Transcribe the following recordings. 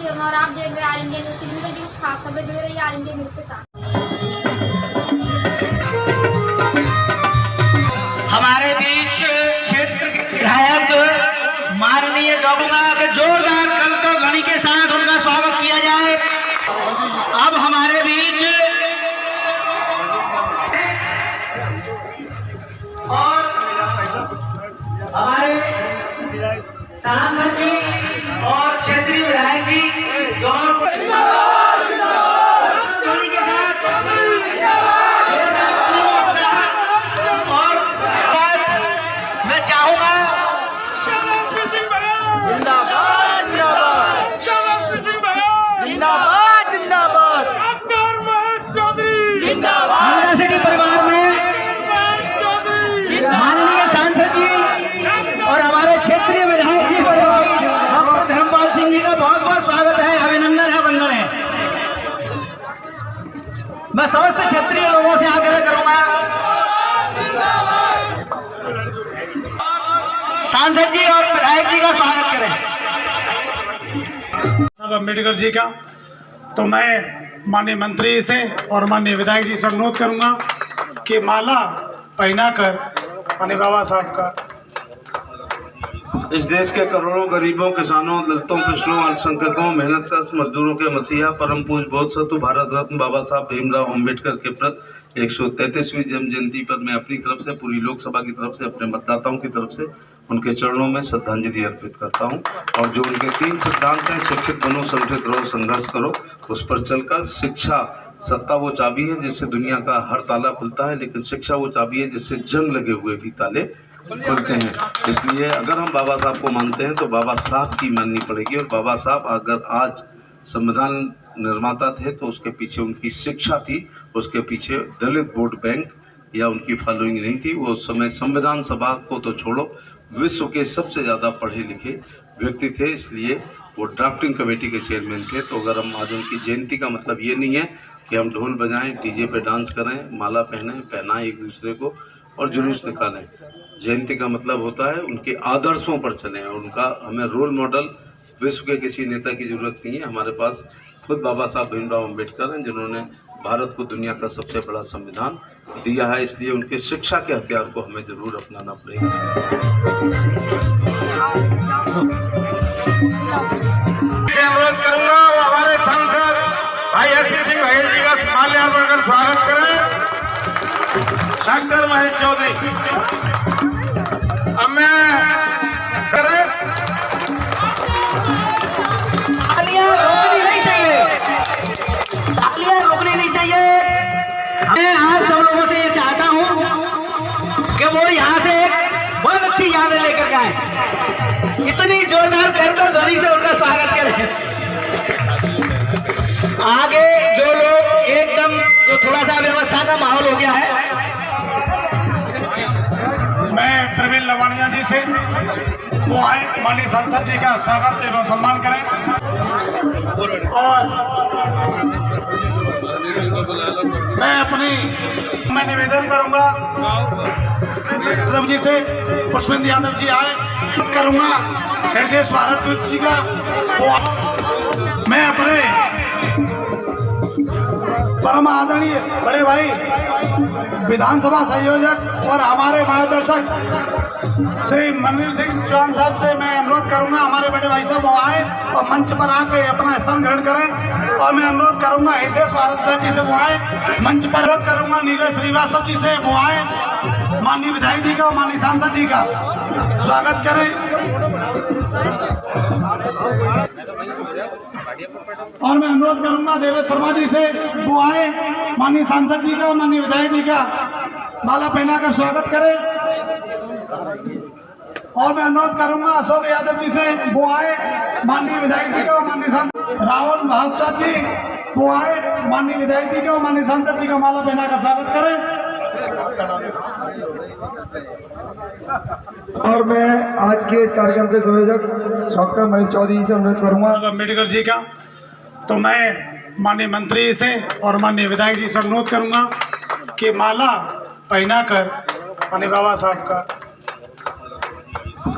शिवम और आप देख रहे हैं आर इंडिया न्यूज़ की दिन की कुछ खास खबरें। जुड़े रहिए आर इंडिया न्यूज़ के साथ। हमारे बीच क्षेत्र के विधायक माननीय डॉक्टर के जोरदार कलकर ध्वनि के साथ उनका स्वागत किया जाए। अब हमारे बीच और हमारे सांसद जी और क्षेत्रीय विधायक जी दोनों सिटी परिवार में माननीय सांसद जी और हमारे क्षेत्रीय विधायक जी डॉक्टर धर्मपाल सिंह जी का बहुत बहुत स्वागत है, अभिनंदन है, वंदन है। मैं समस्त क्षेत्रीय लोगों से आग्रह करूंगा सांसद जी और विधायक जी का स्वागत करें। अम्बेडकर जी का तो मैं माननीय मंत्री से और माननीय विधायक जी से अनुरोध करूंगा कि माला पहनाकर माननीय बाबा साहब का इस देश के करोड़ों गरीबों, किसानों, दलितों, पिछड़ों, अल्पसंख्यकों, मेहनतकश मजदूरों के मसीहा, परम पूज्य बोधिसत्व भारत रत्न बाबा साहब भीमराव अम्बेडकर के प्रति 133वीं जन्म जयंती पर मैं अपनी तरफ से, पूरी लोकसभा की तरफ से, अपने मतदाताओं की तरफ से उनके चरणों में श्रद्धांजलि अर्पित करता हूं। और जो उनके 3 सिद्धांत हैं, शिक्षित बनो, संगठित रहो, संघर्ष करो, उस पर चलकर शिक्षा सत्ता वो चाबी है जिससे दुनिया का हर ताला खुलता है, लेकिन शिक्षा वो चाबी है जिससे जंग लगे हुए भी ताले खुलते हैं। इसलिए अगर हम बाबा साहब को मानते हैं तो बाबा साहब की माननी पड़ेगी। और बाबा साहब अगर आज संविधान निर्माता थे तो उसके पीछे उनकी शिक्षा थी, उसके पीछे दलित वोट बैंक या उनकी फॉलोइंग नहीं थी। वो उस समय संविधान सभा को तो छोड़ो, विश्व के सबसे ज़्यादा पढ़े लिखे व्यक्ति थे, इसलिए वो ड्राफ्टिंग कमेटी के चेयरमैन थे। तो अगर हम आज उनकी जयंती का मतलब ये नहीं है कि हम ढोल बजाएं, डीजे पे डांस करें, माला पहनाएं एक दूसरे को और जुलूस निकालें। जयंती का मतलब होता है उनके आदर्शों पर चलें और उनका हमें रोल मॉडल विश्व के किसी नेता की ज़रूरत नहीं है। हमारे पास खुद बाबा साहब भीमराव अम्बेडकर हैं जिन्होंने भारत को दुनिया का सबसे बड़ा संविधान दिया है, इसलिए उनके शिक्षा के हथियार को हमें जरूर अपनाना पड़ेगा। अनुरोध करूंगा वो हमारे सांसद भाई हरप्रीत सिंह बघेल जी का माल्यार्पण कर स्वागत करें। डॉक्टर महेश चौधरी अब मैं करें। तालियां रोकनी नहीं चाहिए, तालियां रोकनी नहीं चाहिए। मैं आप सब लोगों से ये चाहता हूँ कि वो यहाँ से एक बहुत अच्छी यादें लेकर जाएं। इतनी जोरदार करकर ध्वनि से उनका स्वागत करें। आगे जो लोग एकदम जो थोड़ा सा व्यवस्था का माहौल हो गया है, मैं प्रवीण लवानिया जी से वो आए माननीय सांसद जी का स्वागत एवं सम्मान करें। और मैं निवेदन करूंगा यादव जी से, पुष्पेंद्र यादव जी आए करूंगा हृदय भारत जी का। मैं अपने परम आदरणीय बड़े भाई विधानसभा संयोजक और हमारे मार्गदर्शक श्री मनवीर सिंह चौहान साहब से मैं अनुरोध करूंगा हमारे बड़े भाई साहब वो आए और मंच पर आके अपना स्थान ग्रहण करें। और मैं अनुरोध करूंगा हृदय भारत जी से वो आए मंच पर, अनुरोध करूंगा नीरज श्रीवास्तव जी से वो आए, माननीय विधायक जी का और माननीय सांसद जी का स्वागत करें। और मैं अनुरोध करूंगा देवेश शर्मा जी से वो आए, माननीय सांसद जी का और माननीय विधायक जी का माला पहनाकर स्वागत करें। और मैं अनुरोध करूंगा अशोक यादव जी से वो आए, माननीय विधायक जी का और माननीय सांसद राहुल महावत जी वो आए, माननीय विधायक जी का और माननीय सांसद जी का माला पहनाकर स्वागत करें। और मैं आज के इस कार्यक्रम के संयोजक डॉक्टर महेश चौधरी जी से अनुरोध करूंगा अम्बेडकर जी का तो मैं माननीय मंत्री से और माननीय विधायक जी से अनुरोध करूंगा कि माला पहनाकर माननीय बाबा साहब का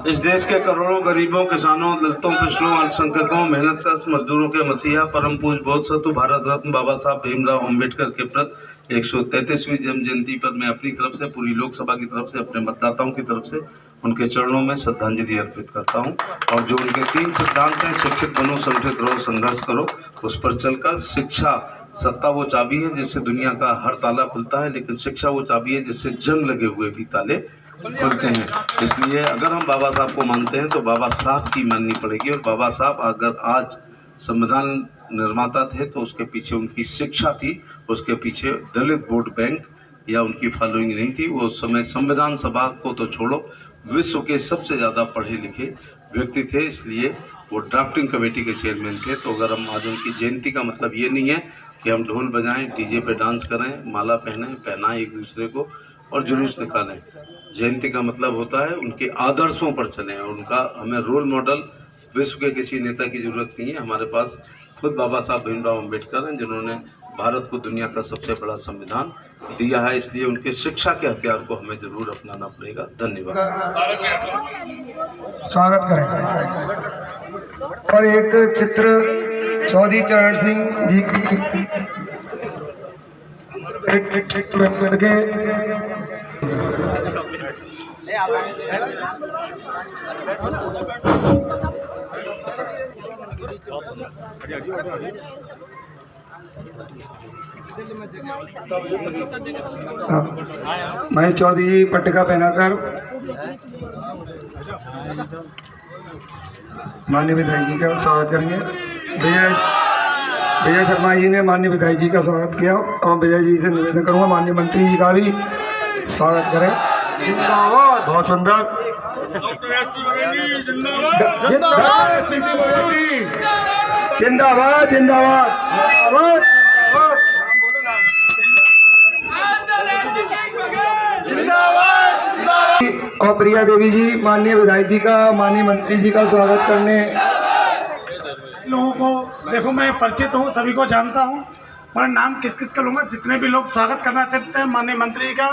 इस देश के करोड़ों गरीबों, किसानों, दलितों, पिछड़ों, अल्पसंख्यकों, मेहनतकश मजदूरों के मसीहा, परम पूज्य बोधिसत्व भारत रत्न बाबा साहब भीमराव अम्बेडकर के प्रति 133वीं जन्म जयंती पर मैं अपनी तरफ से, पूरी लोकसभा की तरफ से, अपने मतदाताओं की तरफ से उनके चरणों में श्रद्धांजलि अर्पित करता हूं। और जो उनके 3 सिद्धांत हैं, शिक्षित बनो, संगठित रहो, संघर्ष करो, उस पर चलकर शिक्षा सत्ता वो चाबी है जिससे दुनिया का हर ताला खुलता है, लेकिन शिक्षा वो चाबी है जिससे जंग लगे हुए भी ताले खुलते हैं। इसलिए अगर हम बाबा साहब को मानते हैं तो बाबा साहब की माननी पड़ेगी। और बाबा साहब अगर आज संविधान निर्माता थे तो उसके पीछे उनकी शिक्षा थी, उसके पीछे दलित वोट बैंक या उनकी फॉलोइंग नहीं थी। वो उस समय संविधान सभा को तो छोड़ो, विश्व के सबसे ज़्यादा पढ़े लिखे व्यक्ति थे, इसलिए वो ड्राफ्टिंग कमेटी के चेयरमैन थे। तो अगर हम आज उनकी जयंती का मतलब ये नहीं है कि हम ढोल बजाएं, डीजे पे डांस करें, माला पहनाएं एक दूसरे को और जुलूस निकालें। जयंती का मतलब होता है उनके आदर्शों पर चलें। और उनका हमें रोल मॉडल विश्व के किसी नेता की ज़रूरत नहीं है, हमारे पास खुद बाबा साहब भीमराव अम्बेडकर हैं जिन्होंने भारत को दुनिया का सबसे बड़ा संविधान दिया है। इसलिए उनके शिक्षा के हथियार को हमें जरूर अपनाना पड़ेगा। धन्यवाद। स्वागत करें। और एक चित्र चौधरी चरण सिंह जी की महेश चौधरी पट्टिका पहनाकर माननीय विधायक जी का स्वागत करेंगे। विजय शर्मा जी ने माननीय विधायक जी का स्वागत किया और विजय जी से निवेदन करूंगा माननीय मंत्री जी का भी स्वागत करें। बहुत सुंदर। जिंदाबाद जिंदाबाद। और प्रिया देवी जी माननीय विधायक जी का, माननीय मंत्री जी का स्वागत करने। लोगों को देखो, मैं परिचित हूँ, सभी को जानता हूँ, मैं नाम किस किस का लूँगा। जितने भी लोग स्वागत करना चाहते हैं माननीय मंत्री का,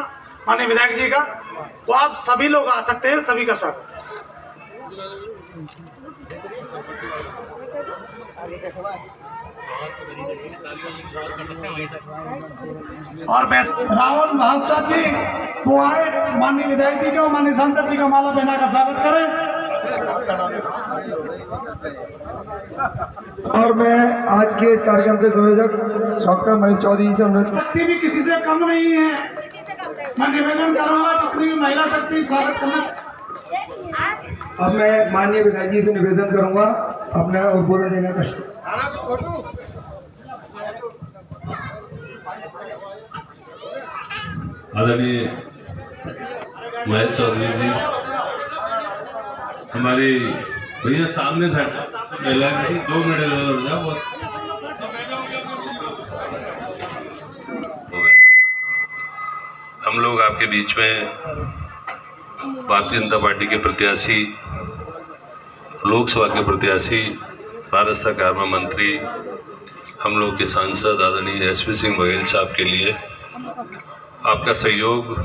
माननीय विधायक जी का, तो आप सभी लोग आ सकते हैं। सभी का स्वागत। और रावण बहादुर जी वो आए, माननीय विधायक जी का, माननीय सांसद जी का माला पहना कर स्वागत करें। और मैं आज के इस कार्यक्रम के संयोजक डॉक्टर महेश चौधरी जी से अनुरोध, शक्ति भी किसी से कम नहीं है। मैं निवेदन करूंगा जितनी भी महिला शक्ति स्वागत करना। अब मैं माननीय विधायक जी से निवेदन करूंगा अपना उद्बोधन देने का। आदरणीय महेश चौधरी जी, हमारी भैया सामने से 2 मिनट जाओ। हम लोग आपके बीच में भारतीय जनता पार्टी के प्रत्याशी, लोकसभा के प्रत्याशी, भारत सरकार में मंत्री, हम लोग के सांसद आदरणीय एसपी सिंह बघेल साहब के लिए आपका सहयोग,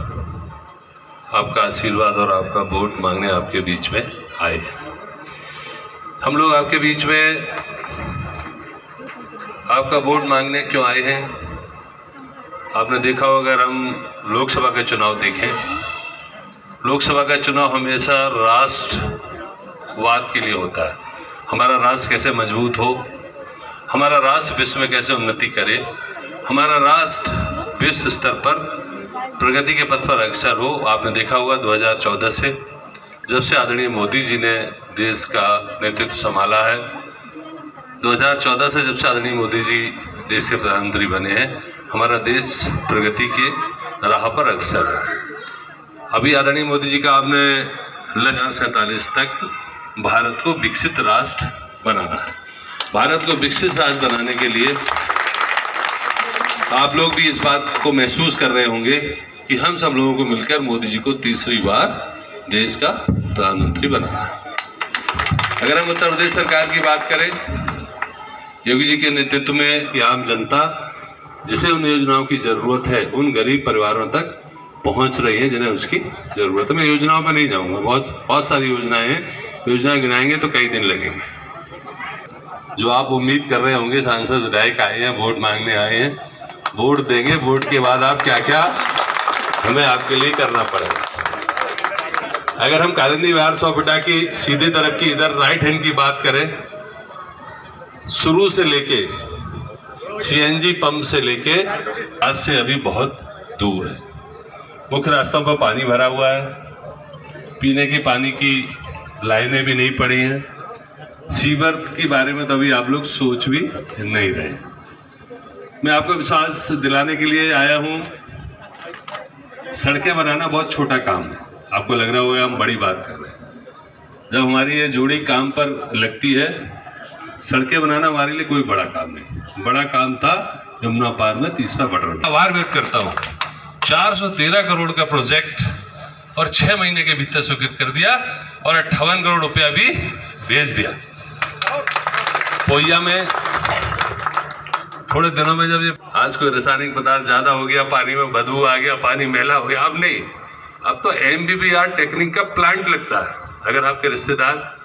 आपका आशीर्वाद और आपका वोट मांगने आपके बीच में आए हैं। हम लोग आपके बीच में आपका वोट मांगने क्यों आए हैं? आपने देखा होगा, अगर हम लोकसभा का चुनाव देखें, लोकसभा का चुनाव हमेशा राष्ट्रवाद के लिए होता है। हमारा राष्ट्र कैसे मजबूत हो, हमारा राष्ट्र विश्व में कैसे उन्नति करे, हमारा राष्ट्र विश्व स्तर पर प्रगति के पथ पर अग्रसर हो। आपने देखा होगा 2014 से जब से आदरणीय मोदी जी ने देश का नेतृत्व संभाला है, 2014 से जब से आदरणीय मोदी जी देश के प्रधानमंत्री बने हैं, हमारा देश प्रगति के राह पर अग्रसर है। अभी आदरणीय मोदी जी का आपने 2047 तक भारत को विकसित राष्ट्र बनाना है। भारत को विकसित राष्ट्र बनाने के लिए आप लोग भी इस बात को महसूस कर रहे होंगे कि हम सब लोगों को मिलकर मोदी जी को तीसरी बार देश का प्रधानमंत्री बनाना है। अगर हम उत्तर प्रदेश सरकार की बात करें, योगी जी के नेतृत्व में कि आम जनता जिसे उन योजनाओं की जरूरत है, उन गरीब परिवारों तक पहुंच रही है जिन्हें उसकी ज़रूरत है। मैं योजनाओं पर नहीं जाऊंगा, बहुत सारी योजनाएं हैं, योजना गिनाएंगे तो कई दिन लगेंगे। जो आप उम्मीद कर रहे होंगे, सांसद विधायक आए हैं, वोट मांगने आए हैं, वोट देंगे, वोट के बाद आप क्या क्या हमें आपके लिए करना पड़ेगा। अगर हम कालिंदी विहार 100 फीटा की सीधी तरफ की इधर राइट हैंड की बात करें, शुरू से लेके CNG पंप से लेके आज से अभी बहुत दूर है। मुख्य रास्तों पर पानी भरा हुआ है, पीने के पानी की लाइनें भी नहीं पड़ी हैं, सीवर के बारे में तो अभी आप लोग सोच भी नहीं रहे। मैं आपको विश्वास दिलाने के लिए आया हूँ, सड़कें बनाना बहुत छोटा काम है। आपको लग रहा होगा हम बड़ी बात कर रहे हैं। जब हमारी ये जोड़ी काम पर लगती है, सड़कें बनाना हमारे लिए कोई बड़ा काम नहीं। बड़ा काम था यमुना पार में तीसरा बटन। आभार व्यक्त करता हूँ, 413 करोड़ का प्रोजेक्ट और 6 महीने के भीतर स्वीकृत कर दिया और 58 करोड़ रुपया भी भेज दिया। पोइया में थोड़े दिनों में जब ये आज कोई रासायनिक पदार्थ ज्यादा हो गया, पानी में बदबू आ गया, पानी मैला हो गया, अब नहीं, अब तो MBBR टेक्निक का प्लांट लगता है। अगर आपके रिश्तेदार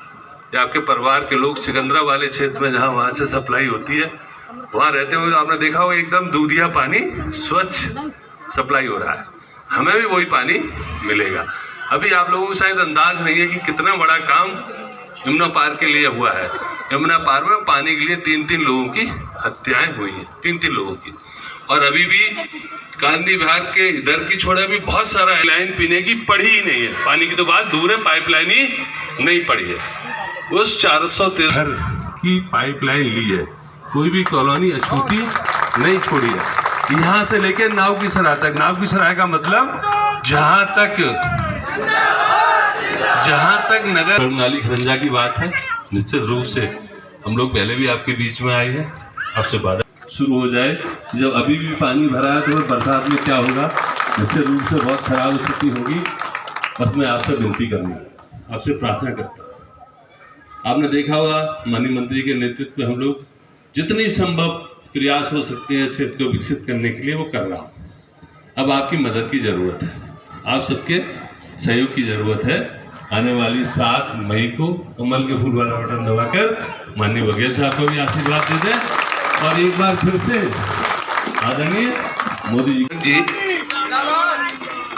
या आपके परिवार के लोग सिकंदरा वाले क्षेत्र में जहाँ वहाँ से सप्लाई होती है, वहाँ रहते हुए आपने देखा होगा एकदम दूधिया पानी स्वच्छ सप्लाई हो रहा है। हमें भी वही पानी मिलेगा। अभी आप लोगों को शायद अंदाज नहीं है कि कितना बड़ा काम यमुना पार के लिए हुआ है। यमुना पार में पानी के लिए 3-3 लोगों की हत्याएं हुई हैं, 3-3 लोगों की। और अभी भी कालिंदी विहार के इधर की छोड़ा भी बहुत सारा लाइन पीने की पड़ी ही नहीं है। पानी की तो बात दूर है, पाइपलाइन ही नहीं पड़ी है। उस 413 की पाइपलाइन ली है, कोई भी कॉलोनी अछूती नहीं छोड़ी है। यहाँ से लेके नाव की सराय तक, नाव की सराय का मतलब जहाँ तक नगर नाली खरंजा की बात है, निश्चित रूप से हम लोग पहले भी आपके बीच में आए हैं। आपसे बात शुरू हो जाए, जब अभी भी पानी भरा है तो बरसात में क्या होगा, निश्चित रूप से बहुत खराब स्थिति होगी। बस मैं आपसे विनती करूँगा, आपसे प्रार्थना करता हूँ। आपने देखा होगा माननीय मंत्री के नेतृत्व में हम लोग जितनी संभव प्रयास हो सकते हैं क्षेत्र को विकसित करने के लिए वो कर रहा हूँ। अब आपकी मदद की ज़रूरत है, आप सबके सहयोग की ज़रूरत है। आने वाली 7 मई को कमल के फूल वाला बटन दबाकर माननीय बघेल साहब को भी आशीर्वाद दे दें। और एक बार फिर से आदरणीय मोदी जी,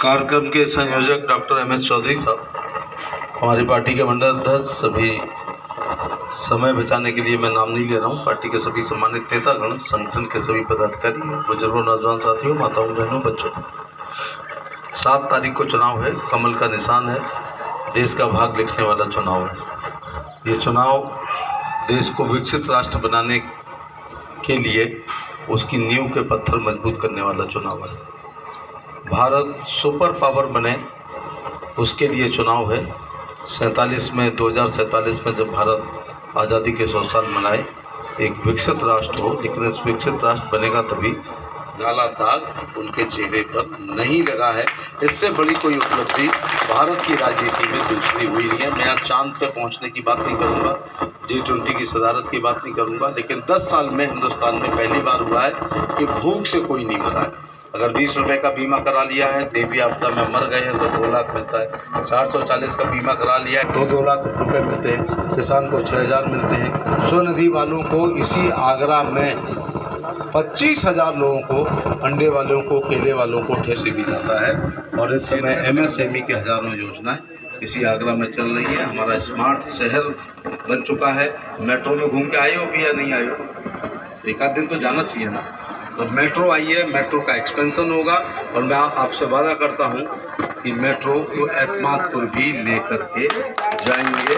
कार्यक्रम के संयोजक डॉक्टर MS चौधरी साहब, हमारी पार्टी के मंडल अध्यक्ष, सभी समय बचाने के लिए मैं नाम नहीं ले रहा हूँ, पार्टी के सभी सम्मानित नेतागण, संगठन के सभी पदाधिकारी, बुजुर्गों, नौजवान साथियों, माताओं, बहनों, बच्चों, 7 तारीख को चुनाव है। कमल का निशान है, देश का भाग लिखने वाला चुनाव है। ये चुनाव देश को विकसित राष्ट्र बनाने के लिए उसकी नींव के पत्थर मजबूत करने वाला चुनाव है। भारत सुपर पावर बने उसके लिए चुनाव है। 2047 में जब भारत आज़ादी के 100 साल मनाए, एक विकसित राष्ट्र हो, लेकिन इस विकसित राष्ट्र बनेगा तभी काला दाग उनके चेहरे पर नहीं लगा है। इससे बड़ी कोई उपलब्धि भारत की राजनीति में दूसरी हुई नहीं है। मैं आज चांद पर पहुंचने की बात नहीं करूंगा, G20 की सदारत की बात नहीं करूंगा, लेकिन 10 साल में हिंदुस्तान में पहली बार हुआ है कि भूख से कोई नहीं मरा है। अगर 20 रुपये का बीमा करा लिया है, देवी आपदा में मर गए हैं तो 2 लाख मिलता है। 440 का बीमा करा लिया है तो 2 लाख रुपए मिलते हैं। किसान को 6000 मिलते हैं। स्वनिधि वालों को इसी आगरा में 25,000 लोगों को, अंडे वालों को, केले वालों को ठेसे भी जाता है। और इस समय MSME की हज़ारों योजनाएं इसी आगरा में चल रही है। हमारा स्मार्ट शहर बन चुका है। मेट्रो में घूम के आए हो भी या नहीं आए हो, एक आध दिन तो जाना चाहिए ना। तो मेट्रो आई है, मेट्रो का एक्सपेंशन होगा और मैं आपसे वादा करता हूँ कि मेट्रो को एतमादपुर भी लेकर के जाएंगे।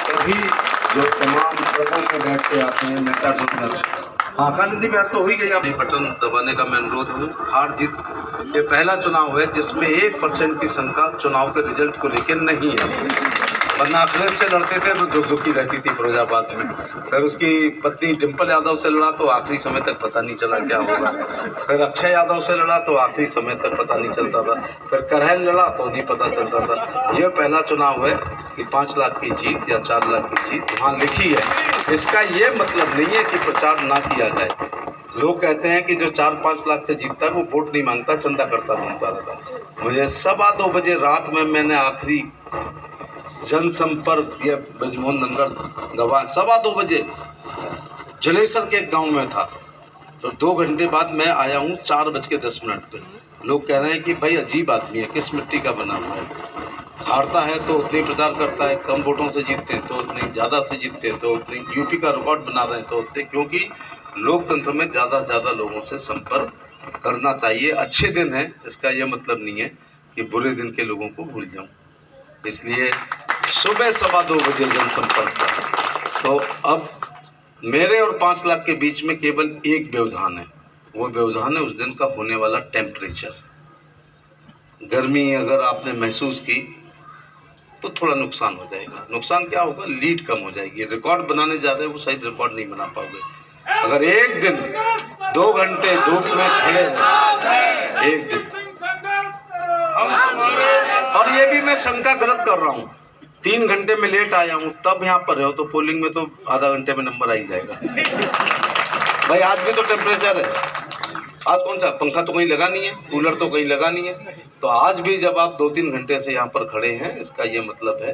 तभी जो तमाम ट्रकों पे बैठ के आते हैं मेट्रो, हाँ, कालिंदी विहार तो हो ही गई। आप बटन दबाने का मैं अनुरोध हूँ। हार जीत ये पहला चुनाव है जिसमें 1% की शंका चुनाव के रिजल्ट को लेकर नहीं है। वरना अखिलेश से लड़ते थे तो दुखी रहती थी फिरोजाबाद में। फिर उसकी पत्नी डिम्पल यादव से लड़ा तो आखिरी समय तक पता नहीं चला क्या होगा। फिर अक्षय यादव से लड़ा तो आखिरी समय तक पता नहीं चलता था। फिर करहल लड़ा तो नहीं पता चलता था। यह पहला चुनाव है कि 5 लाख की जीत या 4 लाख की जीत वहाँ लिखी है। इसका ये मतलब नहीं है कि प्रचार ना किया जाए। लोग कहते हैं कि जो 4-5 लाख से जीतता है वो वोट नहीं मांगता, चंदा करता घूमता रहता है। मुझे 2:15 बजे रात में मैंने आखिरी जनसंपर्क ये ब्रजमोहन धनखड़ गवाह 2:15 बजे जलेसर के एक गांव में था, तो 2 घंटे बाद मैं आया हूँ 4:10 पे। लोग कह रहे हैं कि भाई अजीब आदमी है, किस मिट्टी का बना हुआ है, हारता है तो उतनी प्रचार करता है, कम वोटों से जीतते हैं तो उतनी ज़्यादा से जीतते हैं, तो उतनी यूपी का रिकॉर्ड बना रहे हैं तो उतने, क्योंकि लोकतंत्र में ज़्यादा से ज़्यादा लोगों से संपर्क करना चाहिए। अच्छे दिन है इसका यह मतलब नहीं है कि बुरे दिन के लोगों को भूल जाऊं, इसलिए सुबह 2:15 बजे जनसंपर्क का। तो अब मेरे और 5 लाख के बीच में केवल एक व्यवधान है, वो व्यवधान है उस दिन का होने वाला टेम्परेचर। गर्मी अगर आपने महसूस की तो थोड़ा नुकसान हो जाएगा। नुकसान क्या होगा? लीड कम हो जाएगी। रिकॉर्ड बनाने जा रहे हैं वो सही रिकॉर्ड नहीं बना पाओगे। अगर एक दिन 2 घंटे धूप में खड़े एक दिन, और ये भी मैं शंका गलत कर रहा हूँ, 3 घंटे में लेट आया हूँ तब यहाँ पर हो तो पोलिंग में तो आधा घंटे में नंबर आ ही जाएगा। भाई आज भी तो टेम्परेचर है, आज कौन सा पंखा तो कहीं लगा नहीं है, कूलर तो कहीं लगा नहीं है, तो आज भी जब आप 2-3 घंटे से यहाँ पर खड़े हैं इसका ये मतलब है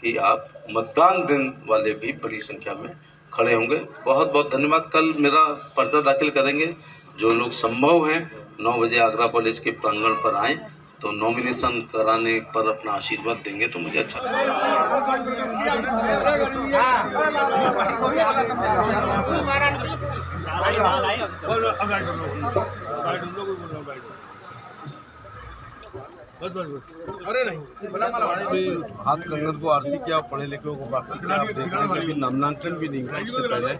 कि आप मतदान दिन वाले भी बड़ी संख्या में खड़े होंगे। बहुत बहुत धन्यवाद। कल मेरा पर्चा दाखिल करेंगे, जो लोग संभव हैं 9 बजे आगरा कॉलेज के प्रांगण पर आएँ, तो नॉमिनेशन कराने पर अपना आशीर्वाद देंगे तो मुझे अच्छा हाथ कंगन को आरसी किया, पढ़े लिखे को बाकी किया। आप देख रहे हैं कि नामांकन भी नहीं हुआ, उससे पहले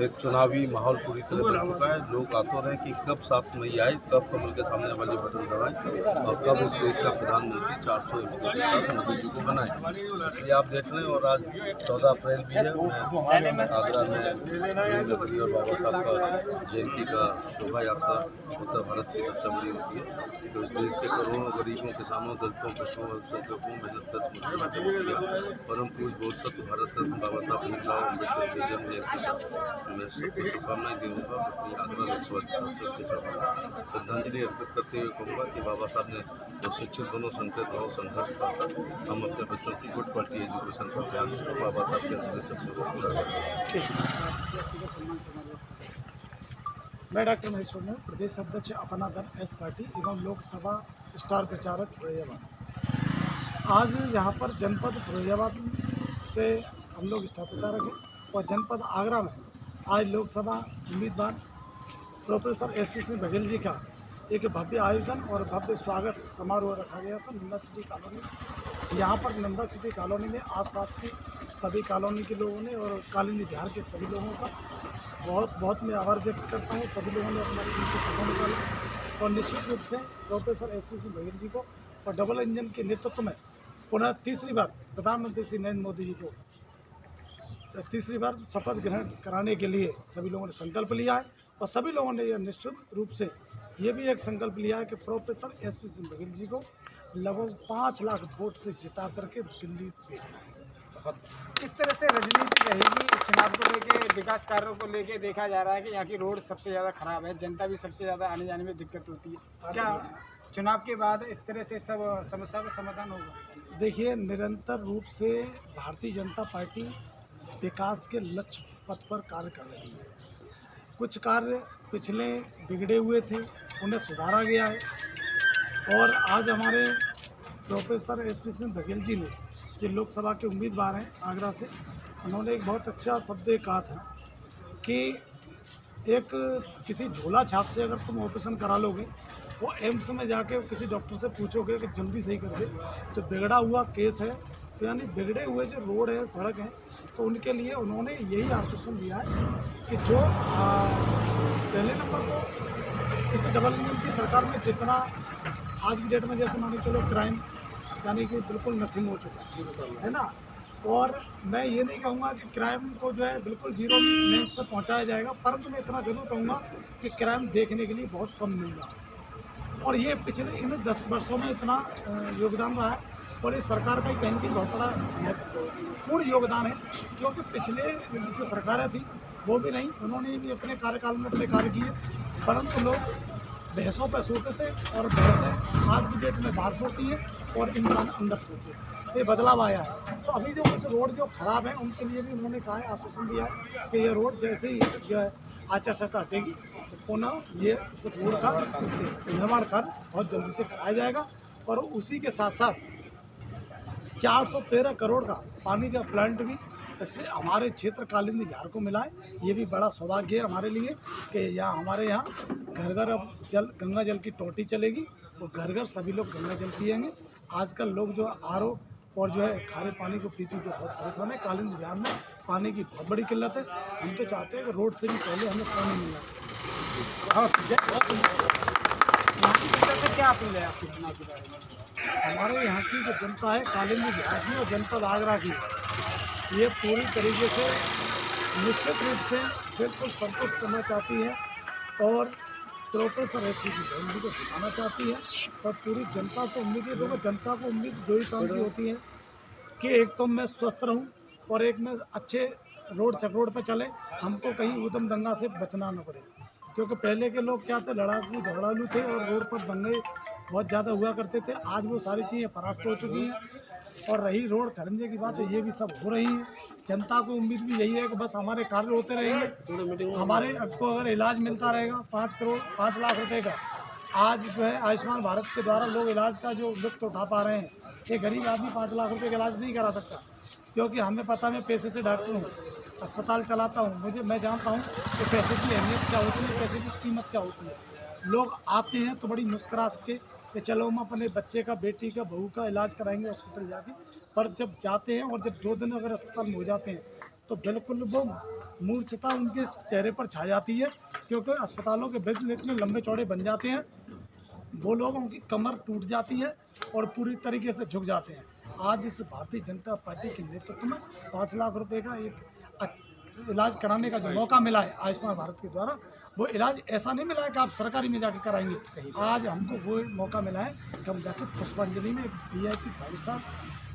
एक चुनावी माहौल पूरी तरह बन चुका है। लोग आते रहे कि कब 7 मई आए, कब कमल के सामने वाले बटन दबाएं और कब इस देश का प्रधानमंत्री 400 एमपी के साथ मोदी जी को बनाए। इसलिए आप देख रहे हैं। और आज 14 अप्रैल भी है, मैं आगरा में नगरी और बाबा साहब का जयंती का शोभा यात्रा उत्तर भारत की सबसे बड़ी होती है। तो इस देश के करोड़ों गरीबों, किसानों, दलितों, पशुओं, अल्पसंख्यकों, मेहनत परम पूज्य बोधसत्व भारत रत्न बाबा साहब भीमराव अम्बेडकर की जन्म जयंती मैं सबको शुभकामनाएं दूंगा। अपनी आगरा लोकसभा श्रद्धांजलि अर्पित करते हुए कहूँगा कि बाबा साहब ने जो शिक्षित दोनों संकेत और संघर्ष का था, हम अपने बच्चों की गुड क्वालिटी एजुकेशन पर ध्यान दें, बाबा साहब के अंदर सबसे वो पूरा करें। मैं डॉक्टर महेश सोनी, प्रदेश अध्यक्ष अपना दल एस पार्टी एवं लोकसभा स्टार प्रचारक फिरोजाबाद। आज यहाँ पर जनपद फिरोजाबाद से हम लोग स्टार प्रचारक हैं और जनपद आगरा में आज लोकसभा उम्मीदवार प्रोफेसर SP सिंह बघेल जी का एक भव्य आयोजन और भव्य स्वागत समारोह रखा गया था नंदा सिटी कॉलोनी। यहाँ पर नंदा सिटी कॉलोनी में आसपास की सभी कॉलोनी के लोगों ने और कालीनी बिहार के सभी लोगों का बहुत मैं आभार व्यक्त करता हूँ। सभी लोगों ने अपना कीमती समय निकाला और निश्चित रूप से प्रोफेसर SP सिंह बघेल जी को और डबल इंजन के नेतृत्व में पुनः तीसरी बार प्रधानमंत्री श्री नरेंद्र मोदी जी को तीसरी बार शपथ ग्रहण कराने के लिए सभी लोगों ने संकल्प लिया है। और सभी लोगों ने यह निश्चित रूप से ये भी एक संकल्प लिया है कि प्रोफेसर SP सिंह बघेल जी को लगभग 5 लाख वोट से जिता करके दिल्ली भेजना है। किस तरह से राजनीति रहेगी चुनाव को लेके, विकास कार्यों को लेके? देखा जा रहा है कि यहाँ की रोड सबसे ज़्यादा खराब है, जनता भी सबसे ज़्यादा आने जाने में दिक्कत होती है। क्या चुनाव के बाद इस तरह से सब समस्या का समाधान होगा? देखिए, निरंतर रूप से भारतीय जनता पार्टी विकास के लक्ष्य पथ पर कार्य कर रही है। कुछ कार्य पिछले बिगड़े हुए थे, उन्हें सुधारा गया है। और आज हमारे प्रोफेसर SP सिंह बघेल जी ने, जो लोकसभा के उम्मीदवार हैं आगरा से, उन्होंने एक बहुत अच्छा शब्द कहा था कि एक किसी झोला छाप से अगर तुम ऑपरेशन करा लोगे, वो एम्स में जाके किसी डॉक्टर से पूछोगे कि जल्दी सही कर दे, तो बिगड़ा हुआ केस है। तो यानी बिगड़े हुए जो रोड है, सड़क है, तो उनके लिए उन्होंने यही आश्वासन दिया है कि जो पहले नंबर को इस डबल इंजन की सरकार में जितना आज की डेट में जैसे मान चलो क्राइम यानी कि बिल्कुल नथिंग हो चुका है ना। और मैं ये नहीं कहूँगा कि क्राइम को जो है बिल्कुल जीरो लेंस पर पहुँचाया जाएगा, परंतु मैं इतना जरूर कहूँगा कि क्राइम देखने के लिए बहुत कम मिल रहा है। और ये पिछले इन 10 वर्षों में इतना योगदान रहा है और इस सरकार का कहीं बहुत बड़ा महत्वपूर्ण योगदान है, क्योंकि पिछले जो सरकारें थी वो भी नहीं, उन्होंने भी अपने कार्यकाल में अपने कार्य किए, परंतु लोग भैंसों पर सोते थे और भैंसें आज की डेट में बाहर सोती है और इंसान अंदर सोते हैं। ये बदलाव आया है। तो अभी जो कुछ रोड जो खराब है उनके लिए भी उन्होंने कहा है, आश्वासन दिया है कि ये रोड जैसे ही जो है आचार संहिता हटेगी तो पुनः ये इस रोड का निर्माण कार्य बहुत जल्दी से कराया जाएगा। और उसी के साथ साथ 413 करोड़ का पानी का प्लांट भी इससे हमारे क्षेत्र कालिंदी बिहार को मिला है। ये भी बड़ा सौभाग्य है हमारे लिए कि यहाँ हमारे यहाँ घर घर अब गंगा जल की टोटी चलेगी और घर घर सभी लोग गंगा जल पिएंगे। आजकल लोग जो RO और जो है खारे पानी को पी के बहुत परेशान है। कालिंदी बिहार में पानी की बहुत बड़ी किल्लत है। हम तो चाहते हैं कि रोड से भी पहले हमें पानी मिल जाए। हाँ, क्या अपील है आपकी चुनाव के बारे में? हमारे यहाँ की जो जनता है कालिंदी बिहार की और जनपद आगरा की, ये पूरी तरीके से निश्चित रूप से बिल्कुल संतुष्ट करना चाहती है और प्रोफेसर एस.डी. गैंधी को दिखाना चाहती है। और पूरी जनता से उम्मीद है, देखो जनता को उम्मीद दो ही काम की होती है कि एक तो मैं स्वस्थ रहूं और एक में अच्छे रोड चकरोड पे चले, हमको कहीं उदम दंगा से बचना न पड़े। क्योंकि पहले के लोग क्या थे, लड़ाकू झगड़ालू थे और रोड पर दंगे बहुत ज़्यादा हुआ करते थे। आज वो सारी चीज़ें परास्त हो चुकी हैं। और रही रोड खरंजे की बात, तो ये भी सब हो रही है। जनता को उम्मीद भी यही है कि बस हमारे कार्य होते रहेंगे, हमारे को अगर इलाज मिलता रहेगा 5 लाख रुपए का, आज जो है आयुष्मान भारत के द्वारा लोग इलाज का जो लुत्फ उठा पा रहे हैं। एक गरीब आदमी 5 लाख रुपए का इलाज नहीं करा सकता, क्योंकि हमें पता, मैं पैसे से डॉक्टर हूँ, अस्पताल चलाता हूँ, मैं जानता हूँ कि पैसे की अहमियत क्या होती है, पैसे की कीमत क्या होती है। लोग आते हैं तो बड़ी मुस्कुरा के कि चलो हम अपने बच्चे का, बेटी का, बहू का इलाज कराएंगे हॉस्पिटल जाके, पर जब जाते हैं और जब 2 दिन अगर अस्पताल में हो जाते हैं तो बिल्कुल वो मूर्छता उनके चेहरे पर छा जाती है। क्योंकि अस्पतालों के बेड इतने लंबे चौड़े बन जाते हैं, वो लोगों की कमर टूट जाती है और पूरी तरीके से झुक जाते हैं। आज इस भारतीय जनता पार्टी के नेतृत्व में 5 लाख रुपए का एक इलाज कराने का जो मौका मिला है आयुष्मान भारत के द्वारा, वो इलाज ऐसा नहीं मिला है कि आप सरकारी में जाके कराएंगे। आज हमको वो मौका मिला है कि हम जाके पुष्पांजलि में VIP 5 स्टार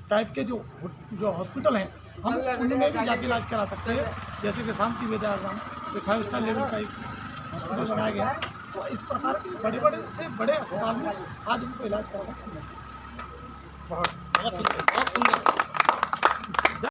टाइप के जो हॉस्पिटल हैं, हम उनमें भी जाके इलाज करा सकते हैं। जैसे कि शांति वेदाश्रम 5 स्टार लेवल का एक हॉस्पिटल बनाया गया है। तो इस प्रकार के बड़े अस्पताल में आज उनको इलाज कराना बहुत सुंदर।